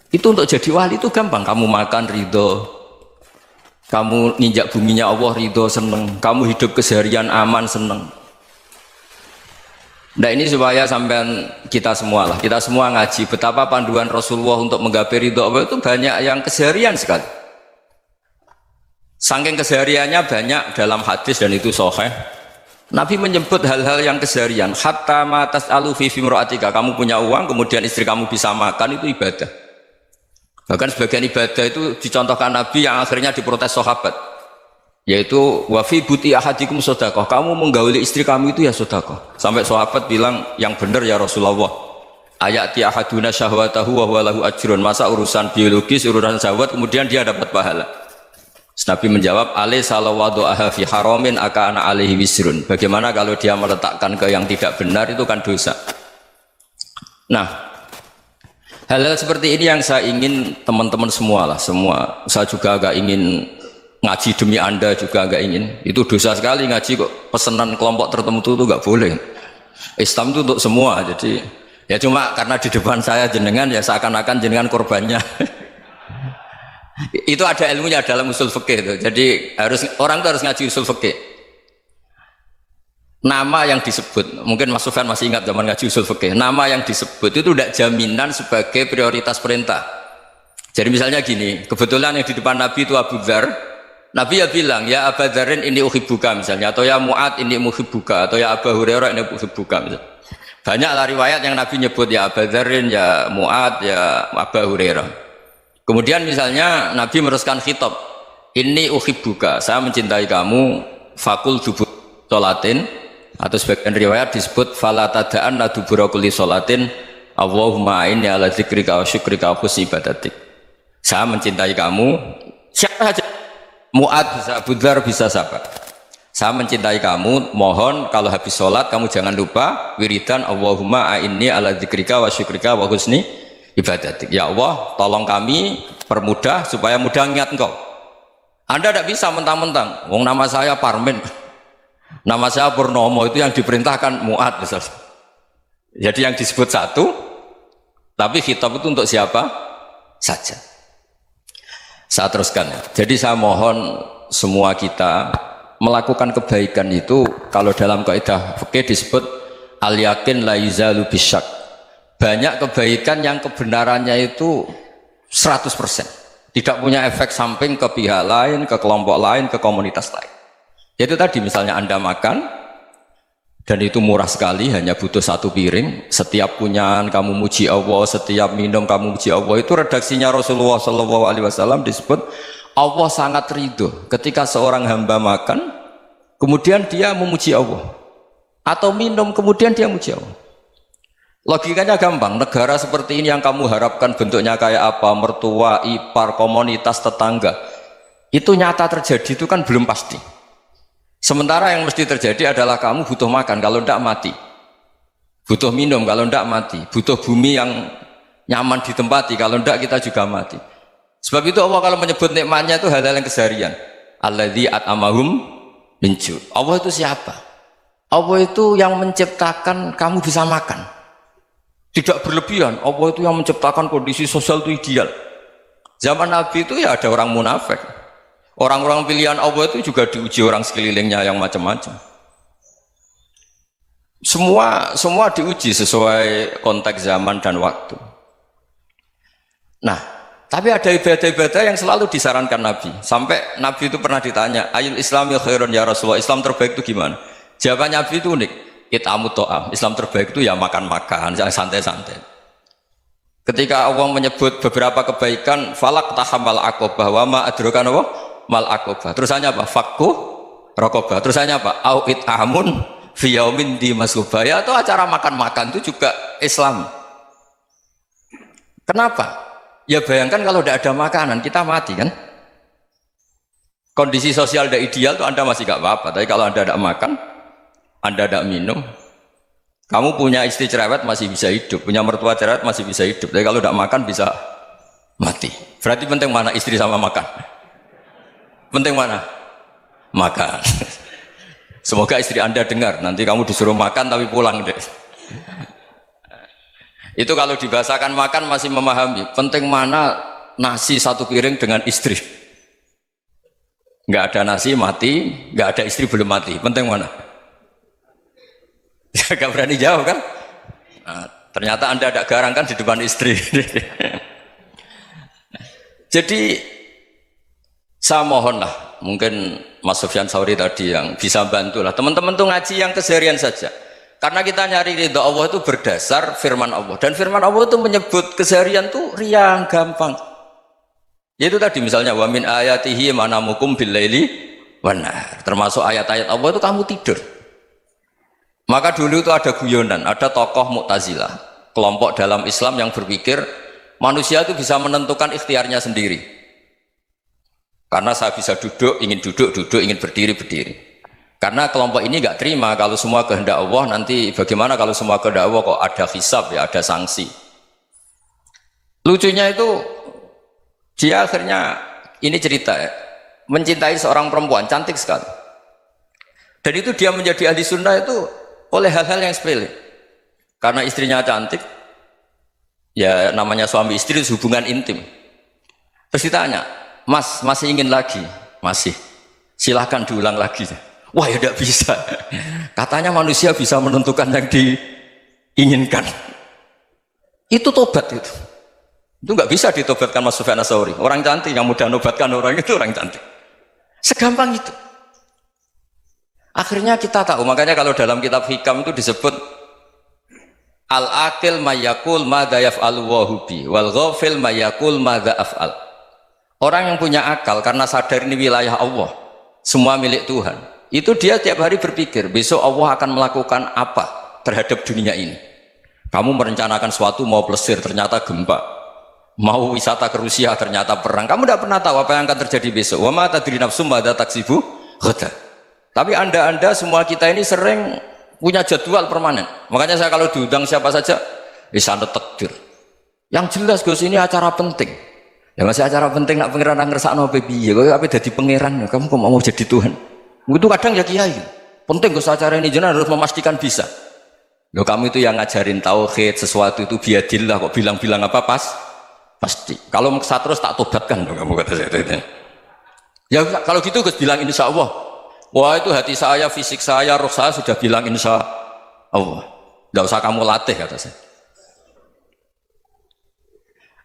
Itu untuk jadi wali itu gampang. Kamu makan ridho, kamu nginjak buminya Allah ridho seneng, kamu hidup keseharian aman seneng. Nah ini supaya sampean kita semua lah, kita semua ngaji betapa panduan Rasulullah untuk menggapai ridho Allah itu banyak yang keseharian sekali. Saking kesehariannya banyak dalam hadis dan itu sahih. Nabi menyebut hal-hal yang keseharian. Hatta matas alu fi fimroatika. Kamu punya uang, kemudian istri kamu bisa makan, itu ibadah. Bahkan sebagian ibadah itu dicontohkan Nabi yang akhirnya diprotes sahabat. Yaitu wafi buti ahadikum sodakoh. Kamu menggauli istri kamu itu ya sodakoh. Sampai sahabat bilang yang benar ya Rasulullah. Ayati ahaduna syahwatahu wa huwa lahu ajrun. Masa urusan biologis, urusan syahwat kemudian dia dapat pahala. Nabi menjawab, alai salawadu'aha fi haramin aka'ana alaihi wisrun. Bagaimana kalau dia meletakkan ke yang tidak benar, itu kan dosa. Nah, hal-hal seperti ini yang saya ingin teman-teman semua lah, semua. Saya juga agak ingin ngaji demi Anda juga agak ingin. Itu dosa sekali ngaji kok pesanan kelompok tertentu itu enggak boleh. Islam itu untuk semua. Jadi ya cuma karena di depan saya jenengan ya seakan-akan jenengan korbannya. Itu ada ilmunya dalam usul fikih itu. Jadi orang itu harus ngaji usul fikih. Nama yang disebut, mungkin Mas Sufyan masih ingat zaman ngaji usul fikih. Nama yang disebut itu tidak jaminan sebagai prioritas perintah. Jadi misalnya gini, kebetulan yang di depan Nabi itu Abu Dzar. Nabi ya bilang, ya Abu Dzarin ini uhibbuka misalnya, atau ya Mu'ad ini uhibbuka, atau ya Abu Hurairah ini uhibbuka misalnya. Banyaklah riwayat yang Nabi nyebut ya Abu Dzarin, ya Mu'ad, ya Abu Hurairah. Kemudian misalnya Nabi meneruskan khitab, ini uhibbuka, saya mencintai kamu, fakul dubur sholatin, atau sebagian riwayat disebut fala tada'anna dubura kulli sholatin Allahumma inni ala dzikrika wa syukrika wa husni ibadatik. Saya mencintai kamu, siapa saja, Mu'ad bisa, Abu Dzar bisa siapa. Saya mencintai kamu, mohon kalau habis sholat kamu jangan lupa wiridan Allahumma inni ala dzikrika wa syukrika wa husni ibadatik. Ya Allah, tolong kami permudah supaya mudah ingat engkau. Anda tidak bisa mentang-mentang, wong nama saya Parmin, nama saya Purnomo, itu yang diperintahkan Mu'ad misalnya. Jadi yang disebut satu, tapi khitab itu untuk siapa saja. Saya teruskan ya. Jadi saya mohon semua kita melakukan kebaikan itu, kalau dalam kaidah fikih disebut al yakin la yuzalu bisyak. Banyak kebaikan yang kebenarannya itu 100%, tidak punya efek samping ke pihak lain, ke kelompok lain, ke komunitas lain. Itu tadi misalnya Anda makan dan itu murah sekali, hanya butuh satu piring, setiap kunyahan kamu muji Allah, setiap minum kamu muji Allah. Itu redaksinya Rasulullah SAW disebut Allah sangat ridho ketika seorang hamba makan kemudian dia memuji Allah, atau minum kemudian dia muji Allah. Logikanya gampang, negara seperti ini yang kamu harapkan bentuknya kayak apa, mertua, ipar, komunitas, tetangga, itu nyata terjadi itu kan belum pasti. Sementara yang mesti terjadi adalah kamu butuh makan, kalau tidak mati, butuh minum, kalau tidak mati, butuh bumi yang nyaman ditempati, kalau tidak kita juga mati. Sebab itu Allah kalau menyebut nikmatnya itu hal-hal yang keseharian. Alladzi at'amahum min ju'. Allah itu siapa? Allah itu yang menciptakan kamu bisa makan. Tidak berlebihan, Allah itu yang menciptakan kondisi sosial itu ideal. Zaman Nabi itu ya ada orang munafik. Orang-orang pilihan Allah itu juga diuji orang sekelilingnya yang macam-macam. Semua diuji sesuai konteks zaman dan waktu. Nah, tapi ada ibadah-ibadah yang selalu disarankan Nabi. Sampai Nabi itu pernah ditanya, ayul islami khairun ya Rasulullah, Islam terbaik itu gimana? Jawaban Nabi itu unik. It'amut to'am, Islam terbaik itu ya makan-makan, yang santai-santai. Ketika Allah menyebut beberapa kebaikan, falak tahamal aqobah, wa ma adrokan apa? Mal aqobah. Terusannya apa? Fakku rokobah. Terusannya apa? Au it'amun fiyaumin di masubah. Ya, atau acara makan-makan itu juga Islam. Kenapa? Ya bayangkan kalau tidak ada makanan, kita mati kan? Kondisi sosial tidak ideal itu Anda masih gak apa-apa, tapi kalau Anda tidak makan, Anda tidak minum, kamu punya istri cerewet masih bisa hidup, punya mertua cerewet masih bisa hidup, tapi kalau tidak makan bisa mati. Berarti penting mana istri sama makan? Penting mana? Makan. Semoga istri Anda dengar, nanti kamu disuruh makan tapi pulang deh. Itu kalau dibahasakan makan masih memahami. Penting mana nasi satu piring dengan istri. Nggak ada nasi mati, nggak ada istri belum mati. Penting mana? Ya nggak berani jawab kan? Nah, ternyata Anda ada garang kan di depan istri. Jadi saya mohonlah, mungkin Mas Sufyan Sauri tadi yang bisa bantulah. Teman-teman tuh ngaji yang keseharian saja. Karena kita nyari ridha Allah itu berdasar firman Allah. Dan firman Allah itu menyebut keseharian tuh riang, gampang. Yaitu tadi misalnya wa min ayatihi manamukum billaili wan nahar. Termasuk ayat-ayat Allah itu kamu tidur. Maka dulu itu ada guyonan, ada tokoh Mu'tazilah, kelompok dalam Islam yang berpikir manusia itu bisa menentukan ikhtiarnya sendiri. Karena saya bisa duduk, duduk, ingin berdiri, berdiri. Karena kelompok ini nggak terima kalau semua kehendak Allah, nanti bagaimana kalau semua kehendak Allah kok ada hisab ya, ada sanksi. Lucunya itu dia akhirnya, ini cerita ya, mencintai seorang perempuan cantik sekali. Dan itu dia menjadi ahli sunnah itu oleh hal-hal yang sepele. Karena istrinya cantik, ya namanya suami istri itu hubungan intim. Terus ditanya, Mas, masih ingin lagi? Masih. Silahkan diulang lagi. Wah ya tidak bisa. Katanya manusia bisa menentukan yang diinginkan. Itu tobat itu. Itu nggak bisa ditobatkan Mas Sufyan Ats-Tsauri. Orang cantik yang mudah nobatkan orang itu orang cantik. Segampang itu. Akhirnya kita tahu, makanya kalau dalam kitab Hikam itu disebut al-aqil mayyakul madza yaf'alu wa hubi wal ghafil mayyakul madza af'al. Orang yang punya akal karena sadar ini wilayah Allah, semua milik Tuhan. Itu dia tiap hari berpikir, besok Allah akan melakukan apa terhadap dunia ini. Kamu merencanakan suatu mau plesir, ternyata gempa. Mau wisata ke Rusia, ternyata perang. Kamu tidak pernah tahu apa yang akan terjadi besok. Wa ma tadri nafsum madza taksibu ghadan. Tapi anda semua kita ini sering punya jadwal permanen. Makanya saya kalau diundang siapa saja, bisa takdir. Yang jelas Gus ini acara penting. Ya masih acara penting nak pangeran ngersakno piye? Kok ape dadi pangeran? Kamu kok mau jadi Tuhan? Itu kadang ya kiai. Penting Gus acara ini jenengan harus memastikan bisa. Loh kamu itu yang ngajarin tauhid, sesuatu itu biadillah kok bilang-bilang apa pasti. Kalau maksa terus tak tobatkan loh kamu kata saya itu. Ya kalau gitu Gus bilang insya Allah. Wah itu hati saya, fisik saya, roh saya sudah bilang insya Allah. Tidak usah kamu latih kata saya.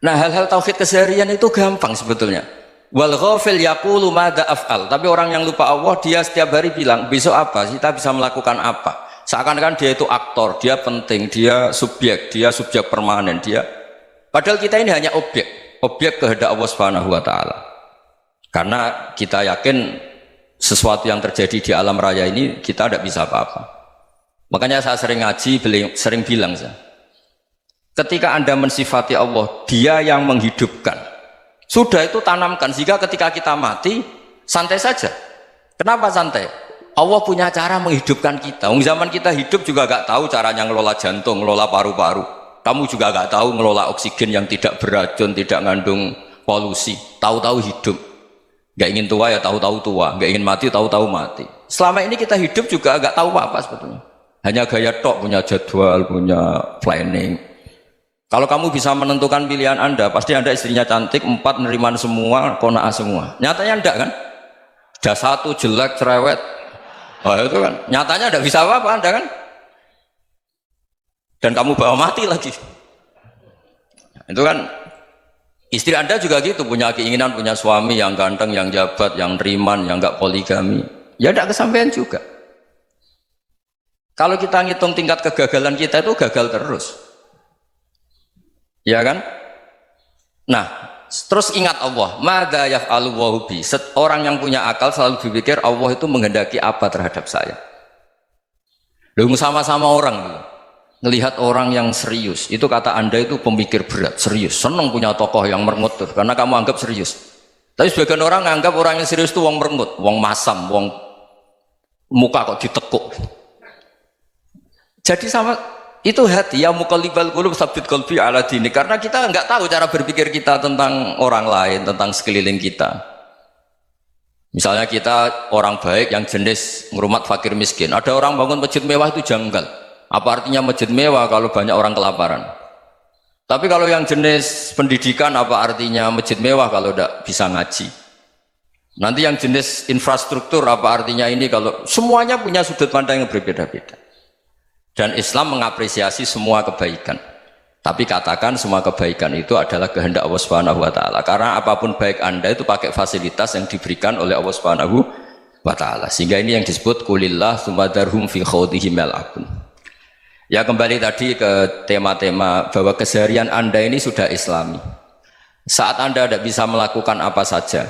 Nah hal-hal tauhid keseharian itu gampang sebetulnya. Wal ghafil yaqulu madza af'al. Tapi orang yang lupa Allah dia setiap hari bilang besok apa? Kita bisa melakukan apa? Seakan-akan dia itu aktor, dia penting, dia subjek permanen, dia. Padahal kita ini hanya objek kehendak Allah Subhanahu wa taala. Karena kita yakin sesuatu yang terjadi di alam raya ini kita tidak bisa apa-apa. Makanya saya sering ngaji, sering bilang saya. Ketika Anda mensifati Allah, Dia yang menghidupkan. Sudah itu tanamkan sehingga ketika kita mati santai saja. Kenapa santai? Allah punya cara menghidupkan kita. Zaman kita hidup juga gak tahu caranya ngelola jantung, ngelola paru-paru. Kamu juga gak tahu ngelola oksigen yang tidak beracun, tidak mengandung polusi. Tahu-tahu hidup. Gak ingin tua ya tahu-tahu tua, gak ingin mati tahu-tahu mati. Selama ini kita hidup juga gak tahu apa sebetulnya. Hanya gaya tok, punya jadwal, punya planning. Kalau kamu bisa menentukan pilihan Anda, pasti Anda istrinya cantik, 4 neriman semua, kona'ah semua. Nyatanya enggak kan? Ada 1 jelek, cerewet. Oh itu kan, nyatanya enggak bisa apa-apa Anda kan? Dan kamu bawa mati lagi. Itu kan, istri Anda juga gitu, punya keinginan, punya suami yang ganteng, yang jabat, yang neriman, yang enggak poligami. Ya enggak kesampaian juga. Kalau kita ngitung tingkat kegagalan kita itu gagal terus. Ya kan? Nah, terus ingat Allah, madza yaf'alu wa bi. Orang yang punya akal selalu berpikir Allah itu menghendaki apa terhadap saya. Lalu sama-sama orang melihat orang yang serius, itu kata Anda itu pemikir berat, serius, senang punya tokoh yang merengut karena kamu anggap serius. Tapi sebagian orang anggap orang yang serius itu wong merengut, wong masam, wong muka kok ditekuk. Jadi sama itu hati ya muqallibal qulub tsabbit qalbi ala dini, karena kita nggak tahu cara berpikir kita tentang orang lain, tentang sekeliling kita. Misalnya kita orang baik yang jenis ngrumat fakir miskin, ada orang bangun masjid mewah itu janggal. Apa artinya masjid mewah kalau banyak orang kelaparan? Tapi kalau yang jenis pendidikan apa artinya masjid mewah kalau tidak bisa ngaji? Nanti yang jenis infrastruktur apa artinya ini kalau semuanya punya sudut pandang yang berbeda-beda. Dan Islam mengapresiasi semua kebaikan. Tapi katakan semua kebaikan itu adalah kehendak Allah Subhanahu wa taala. Karena apapun baik Anda itu pakai fasilitas yang diberikan oleh Allah Subhanahu wa taala. Sehingga ini yang disebut kulillah sumadarhum fi khawdihim yal'abun. Ya kembali tadi ke tema-tema bahwa keseharian Anda ini sudah Islami. Saat Anda tidak bisa melakukan apa saja.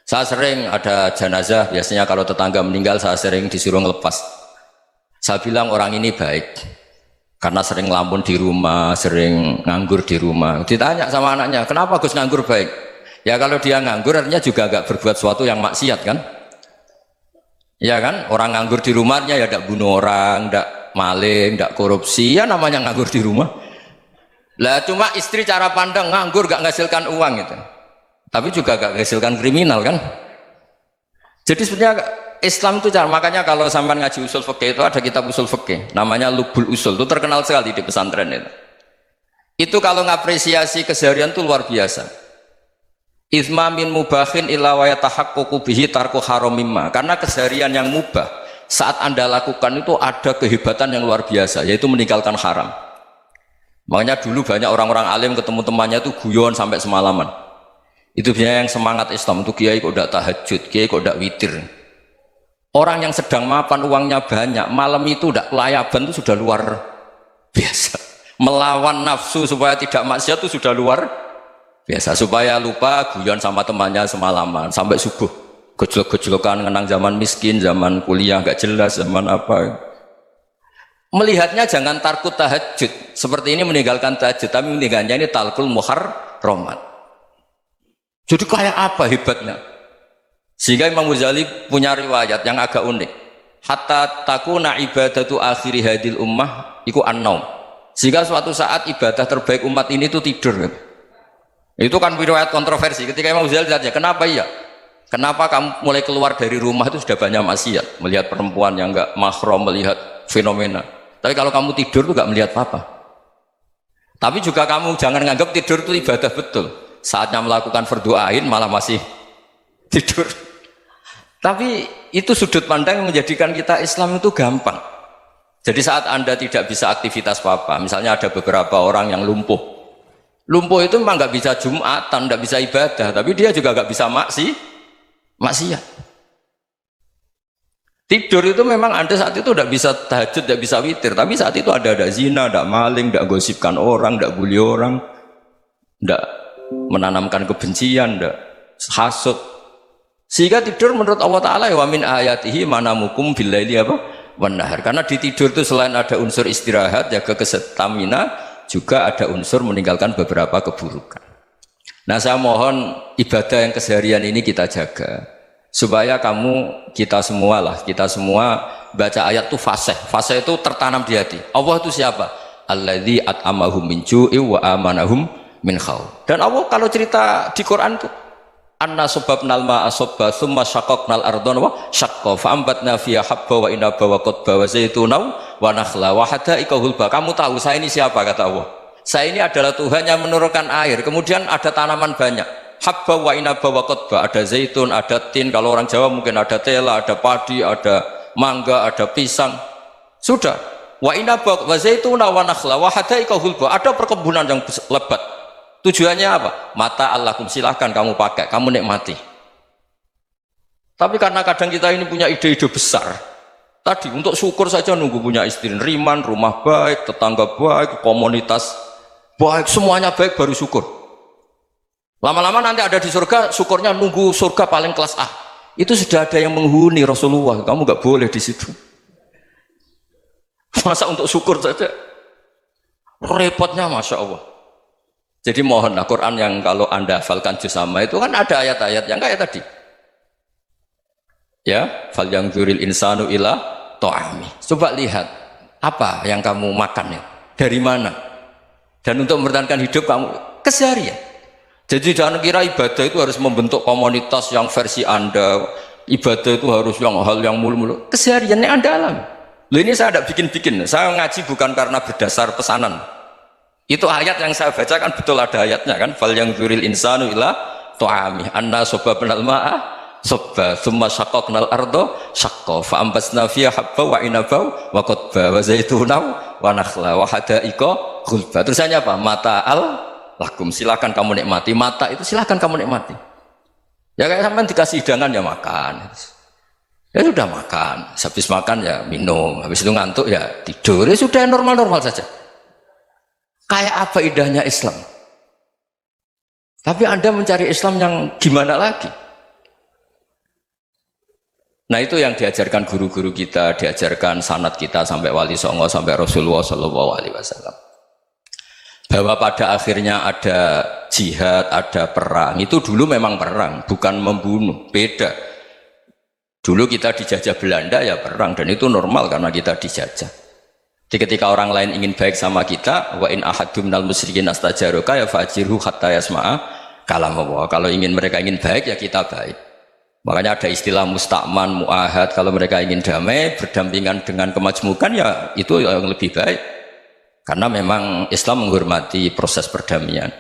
Saya sering ada jenazah, biasanya kalau tetangga meninggal saya sering disuruh ngelepas. Saya bilang orang ini baik. Karena sering ngelamun di rumah, sering nganggur di rumah. Ditanya sama anaknya, kenapa Gus nganggur baik? Ya kalau dia nganggur artinya juga agak berbuat sesuatu yang maksiat kan? Ya kan? Orang nganggur di rumahnya ya tidak bunuh orang, tidak maling, tidak korupsi, ya namanya nganggur di rumah. Lah cuma istri cara pandang nganggur gak menghasilkan uang gitu. Tapi juga gak menghasilkan kriminal kan? Jadi sebenarnya Islam itu cara, makanya kalau sampai ngaji usul fikih itu ada kitab usul fikih namanya Lubul Usul, itu terkenal sekali di pesantren itu. Itu kalau ngapresiasi keseharian itu luar biasa. Itsma min mubahin illa wa yatahaqququ bihi tarku haramimma. Karena keseharian yang mubah saat Anda lakukan itu ada kehebatan yang luar biasa, yaitu meninggalkan haram. Makanya dulu banyak orang-orang alim ketemu temannya itu guyon sampai semalaman. Itu biasanya yang semangat Islam itu kiai kok tidak tahajud, kiai kok tidak witir. Orang yang sedang mapan uangnya banyak, malam itu tidak kelayaban itu sudah luar biasa. Melawan nafsu supaya tidak maksiat itu sudah luar biasa. Supaya lupa guyon sama temannya semalaman sampai subuh. Gejolak-gejolokan ngenang zaman miskin, zaman kuliah nggak jelas, zaman apa. Melihatnya jangan tarkut tahajud. Seperti ini meninggalkan tahajud, tapi meninggalkannya ini talkul muharramat. Jadi kayak apa hebatnya? Sehingga Imam Ghazali punya riwayat yang agak unik. Hatta takuna ibadatu akhiri hadil ummah iku an-naum. Sehingga suatu saat ibadah terbaik umat ini itu tidur. Itu kan riwayat kontroversi. Ketika Imam Ghazali ditanya, kenapa iya? Kenapa kamu mulai keluar dari rumah itu sudah banyak maksiat? Melihat perempuan yang enggak mahram, melihat fenomena. Tapi kalau kamu tidur itu enggak melihat apa-apa. Tapi juga kamu jangan menganggap tidur itu ibadah betul. Saatnya melakukan fardhu ain malah masih tidur. Tapi itu sudut pandang yang menjadikan kita Islam itu gampang. Jadi saat Anda tidak bisa aktivitas apa-apa, misalnya ada beberapa orang yang lumpuh. Lumpuh itu memang nggak bisa Jumatan, nggak bisa ibadah, tapi dia juga nggak bisa maksiat. Tidur itu memang Anda saat itu tidak bisa tahajud, tidak bisa witir, tapi saat itu ada zina, ada maling, tidak gosipkan orang, tidak bully orang, tidak menanamkan kebencian, tidak hasud. Sehingga tidur menurut Allah Ta'ala wa min ayatihi manamukum billaili apa? Wan nahar. Karena di tidur itu selain ada unsur istirahat, jaga kestamina, juga ada unsur meninggalkan beberapa keburukan. Nah saya mohon ibadah yang keseharian ini kita jaga. Supaya kita semua baca ayat itu fasih. Fasih itu tertanam di hati. Allah itu siapa? Alladzi at'amahum min ju'i wa amanahum min khauf. Dan Allah kalau cerita di Quran itu anna sababnal ma'a sabba thumma syaqaqnal ardha wa syaqqa fa ambatna fiha habba wa inaba wa qadba wa zaituna wa nakhla wa hadaika hulba. Kamu tahu saya ini siapa, kata Allah. Saya ini adalah Tuhan yang menurunkan air, kemudian ada tanaman banyak. Habba wa inaba wa qadba, ada zaitun, ada tin, kalau orang Jawa mungkin ada tela, ada padi, ada mangga, ada pisang. Sudah. Wa inaba wa zaituna wa nakhla wa hadaika hulba. Ada perkebunan yang lebat. Tujuannya apa? Mata Allahkum, silahkan kamu pakai, kamu nikmati. Tapi karena kadang kita ini punya ide-ide besar. Tadi untuk syukur saja nunggu punya istri riman, rumah baik, tetangga baik, komunitas baik, semuanya baik baru syukur. Lama-lama nanti ada di surga, syukurnya nunggu surga paling kelas A. Itu sudah ada yang menghuni Rasulullah, kamu nggak boleh di situ. Masa untuk syukur saja? Repotnya Masya Allah. Jadi mohonlah Quran yang kalau Anda hafalkan juz sama itu kan ada ayat-ayat yang kayak tadi. Ya, fal yang dzuril insanu ila ta'ami. Coba lihat apa yang kamu makan ya, dari mana? Dan untuk mempertahankan hidup kamu keseharian. Jadi jangan kira ibadah itu harus membentuk komunitas yang versi Anda. Ibadah itu harus hal yang mulu-mulu. Kesehariannya Anda alami. Loh ini saya tidak bikin-bikin. Saya ngaji bukan karena berdasar pesanan. Itu ayat yang saya baca kan betul ada ayatnya kan. Fal yang dzuril insanu ila tu'ami anna sababnal ma'a sabba thumma syaqaqnal ardo syaqqa fa ambasna fiha habba wa inaba wa qadba wa zaituna wa nakhla wa hadaiqa ghulba. Terusannya apa? Mata'al lakum, silakan kamu nikmati. Mata itu silakan kamu nikmati. Ya kayak sampean dikasih hidangan ya makan. Ya sudah makan, habis makan ya minum, habis itu ngantuk ya tidur. Ya sudah normal-normal saja. Kayak apa indahnya Islam? Tapi Anda mencari Islam yang gimana lagi? Nah itu yang diajarkan guru-guru kita, diajarkan sanad kita sampai Wali Songo, sampai Rasulullah SAW. Bahwa pada akhirnya ada jihad, ada perang. Itu dulu memang perang, bukan membunuh, beda. Dulu kita dijajah Belanda ya perang, dan itu normal karena kita dijajah. Jadi ketika orang lain ingin baik sama kita, wa in ahadum minal musyrikin astajaruka ya fajirhu hatta yasma'a kalam Allah. Kalau mereka ingin baik ya kita baik. Makanya ada istilah mustakman, muahad. Kalau mereka ingin damai, berdampingan dengan kemajmukan ya itu yang lebih baik. Karena memang Islam menghormati proses perdamaian.